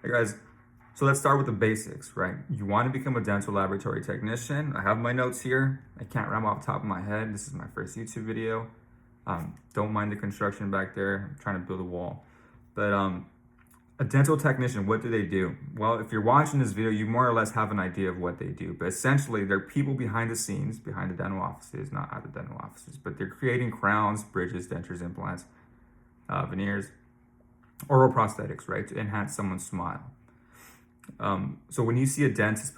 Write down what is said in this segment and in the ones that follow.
Hey guys, so let's start with the basics, right? You want to become a dental laboratory technician. I have my notes here. I can't remember off the top of my head. This is my first YouTube video. Don't mind the construction back there. I'm trying to build a wall. But a dental technician, what do they do? Well, if you're watching this video, you more or less have an idea of what they do. But essentially, they're people behind the scenes, behind the dental offices, not at the dental offices, but they're creating crowns, bridges, dentures, implants, veneers, oral prosthetics, right, to enhance someone's smile. So when you see a dentist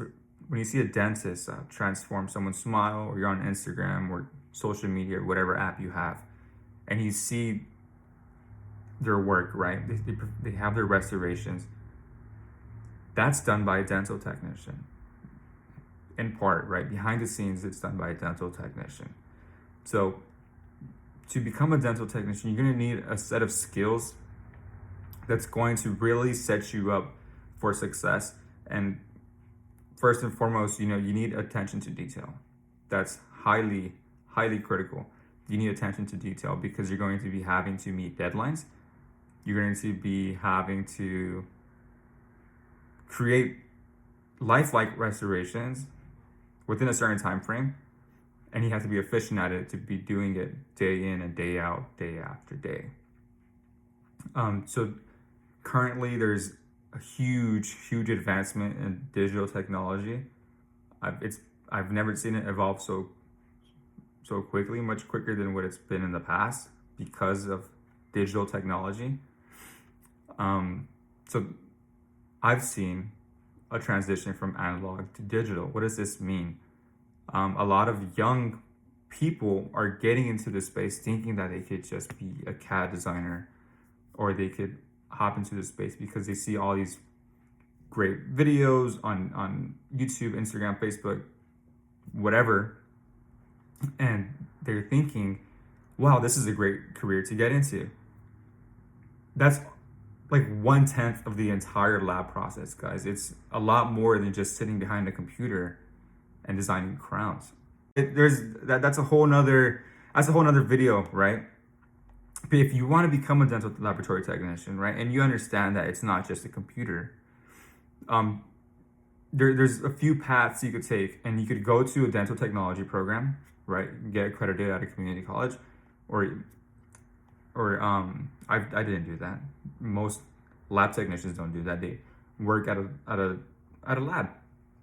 transform someone's smile, or you're on Instagram or social media or whatever app you have, and you see their work, right? They have their restorations. That's done by a dental technician, in part, right? Behind the scenes, it's done by a dental technician. So to become a dental technician, you're going to need a set of skills that's going to really set you up for success. And first and foremost, you need attention to detail. That's highly, highly critical. You need attention to detail because you're going to be having to meet deadlines. You're going to be having to create lifelike restorations within a certain time frame, and you have to be efficient at it to be doing it day in and day out, day after day. So currently there's a huge advancement in digital technology. I've never seen it evolve so quickly, much quicker than what it's been in the past because of digital technology. So I've seen a transition from analog to digital. What does this mean? A lot of young people are getting into this space thinking that they could just be a CAD designer, or they could hop into this space because they see all these great videos on YouTube, Instagram, Facebook, whatever, and they're thinking, wow, this is a great career to get into. That's like 1/10 of the entire lab process, guys. It's a lot more than just sitting behind a computer and designing crowns. That's a whole nother video, right? But if you want to become a dental laboratory technician, right, and you understand that it's not just a computer, there's a few paths you could take, and you could go to a dental technology program, right, get accredited at a community college, or I didn't do that. Most lab technicians don't do that. They work at a lab,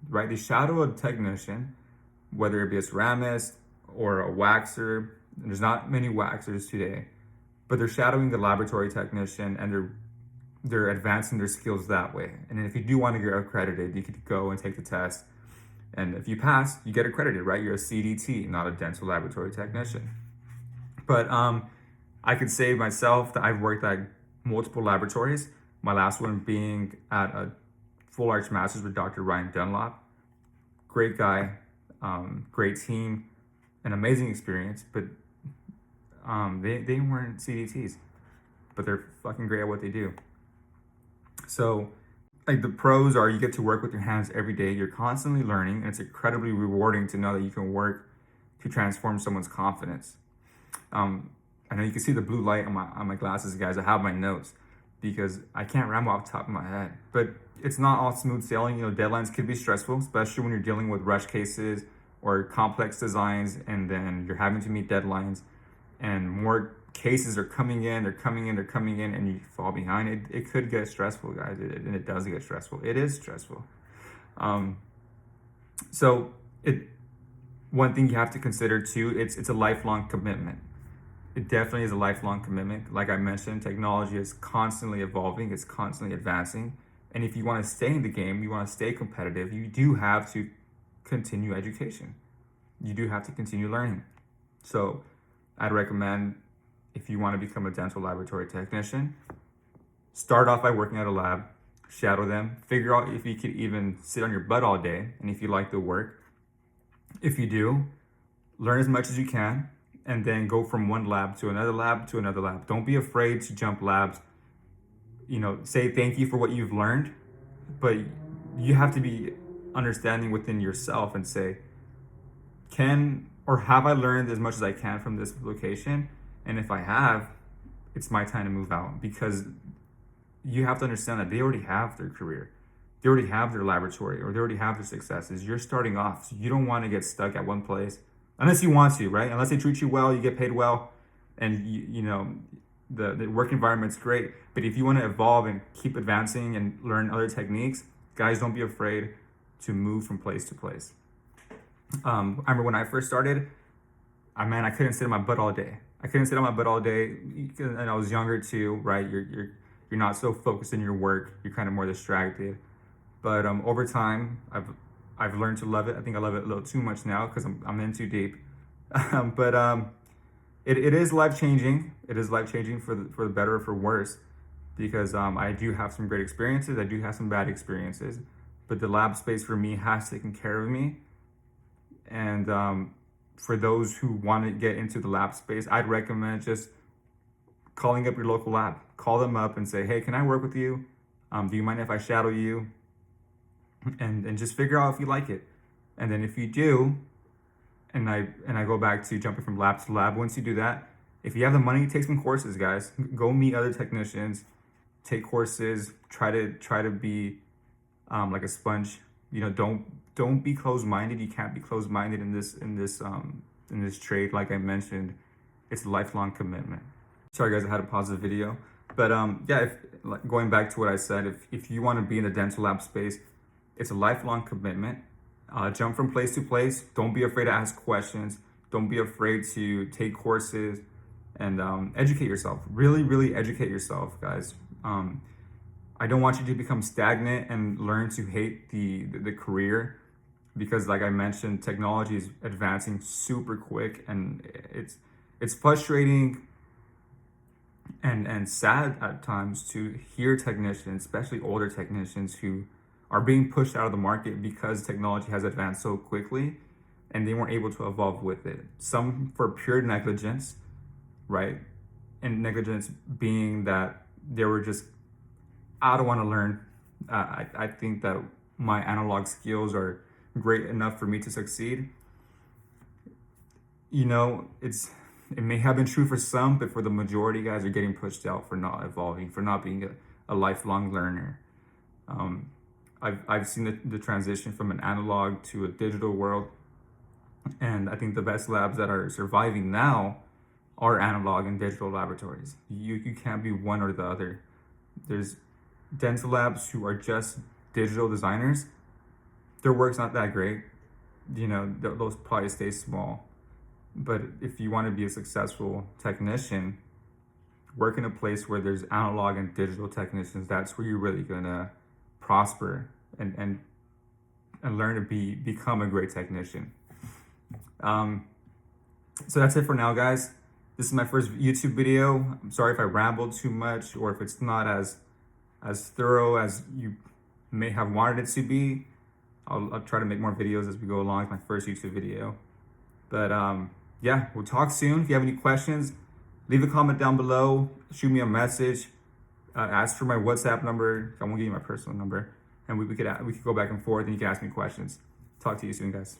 right? They shadow a technician, whether it be a ceramist or a waxer. There's not many waxers today, but they're shadowing the laboratory technician, and they're advancing their skills that way. And then if you do want to get accredited, you could go and take the test, and if you pass, you get accredited, right? You're a CDT, not a dental laboratory technician. But I could say myself that I've worked at multiple laboratories. My last one being at a full arch master's with Dr. Ryan Dunlop. Great guy, great team, an amazing experience. But they weren't CDTs, but they're fucking great at what they do. So, like, the pros are you get to work with your hands every day. You're constantly learning, and it's incredibly rewarding to know that you can work to transform someone's confidence. I know you can see the blue light on my glasses, guys. I have my notes because I can't ramble off the top of my head. But it's not all smooth sailing. Deadlines can be stressful, especially when you're dealing with rush cases or complex designs, and then you're having to meet deadlines, and more cases are coming in, and you fall behind. It could get stressful, guys, and it does get stressful. It is stressful. So one thing you have to consider too, it's a lifelong commitment. It definitely is a lifelong commitment. Like I mentioned, technology is constantly evolving, it's constantly advancing. And if you want to stay in the game, you want to stay competitive, you do have to continue education. You do have to continue learning. So I'd recommend, if you want to become a dental laboratory technician, start off by working at a lab, shadow them, figure out if you could even sit on your butt all day, and if you like the work. If you do, learn as much as you can, and then go from one lab to another lab to another lab. Don't be afraid to jump labs. Say thank you for what you've learned, but you have to be understanding within yourself and say, have I learned as much as I can from this location? And if I have, it's my time to move out, because you have to understand that they already have their career. They already have their laboratory, or they already have their successes. You're starting off. So you don't want to get stuck at one place unless you want to, right? Unless they treat you well, you get paid well, and you know, the work environment's great. But if you want to evolve and keep advancing and learn other techniques, guys, don't be afraid to move from place to place. I remember when I first started, I couldn't sit on my butt all day. I couldn't sit on my butt all day, and I was younger too, right? You're not so focused in your work. You're kind of more distracted. But over time, I've learned to love it. I think I love it a little too much now because I'm in too deep. But it is life changing. It is life changing for the better or for worse, because I do have some great experiences. I do have some bad experiences, but the lab space for me has taken care of me. And for those who want to get into the lab space, I'd recommend just calling up your local lab. Call them up and say, hey, can I work with you? Do you mind if I shadow you? And just figure out if you like it. And then if you do, and I go back to jumping from lab to lab, once you do that, if you have the money, take some courses, guys. Go meet other technicians, take courses, try to be like a sponge. You know, don't be closed-minded. You can't be closed-minded in this trade. Like I mentioned, it's a lifelong commitment. Sorry guys, I had to pause the video. But yeah, going back to what I said, if you want to be in the dental lab space, it's a lifelong commitment. Jump from place to place. Don't be afraid to ask questions. Don't be afraid to take courses and educate yourself. Really, really educate yourself, guys. I don't want you to become stagnant and learn to hate the career, because like I mentioned, technology is advancing super quick, and it's frustrating and sad at times to hear technicians, especially older technicians, who are being pushed out of the market because technology has advanced so quickly and they weren't able to evolve with it. Some for pure negligence, right? And negligence being that they were just, I don't want to learn. I think that my analog skills are great enough for me to succeed. You know, it may have been true for some, but for the majority, guys are getting pushed out for not evolving, for not being a lifelong learner. I've seen the transition from an analog to a digital world, and I think the best labs that are surviving now are analog and digital laboratories. You can't be one or the other. There's dental labs who are just digital designers. Their work's not that great. You know, those probably stay small. But if you want to be a successful technician, work in a place where there's analog and digital technicians. That's where you're really gonna prosper and learn to become a great technician. So that's it for now, guys. This is my first YouTube video. I'm sorry if I rambled too much, or if it's not as thorough as you may have wanted it to be. I'll try to make more videos as we go along. It's my first YouTube video. But yeah, we'll talk soon. If you have any questions, leave a comment down below. Shoot me a message. Ask for my WhatsApp number. I won't give you my personal number. And we could go back and forth, and you can ask me questions. Talk to you soon, guys.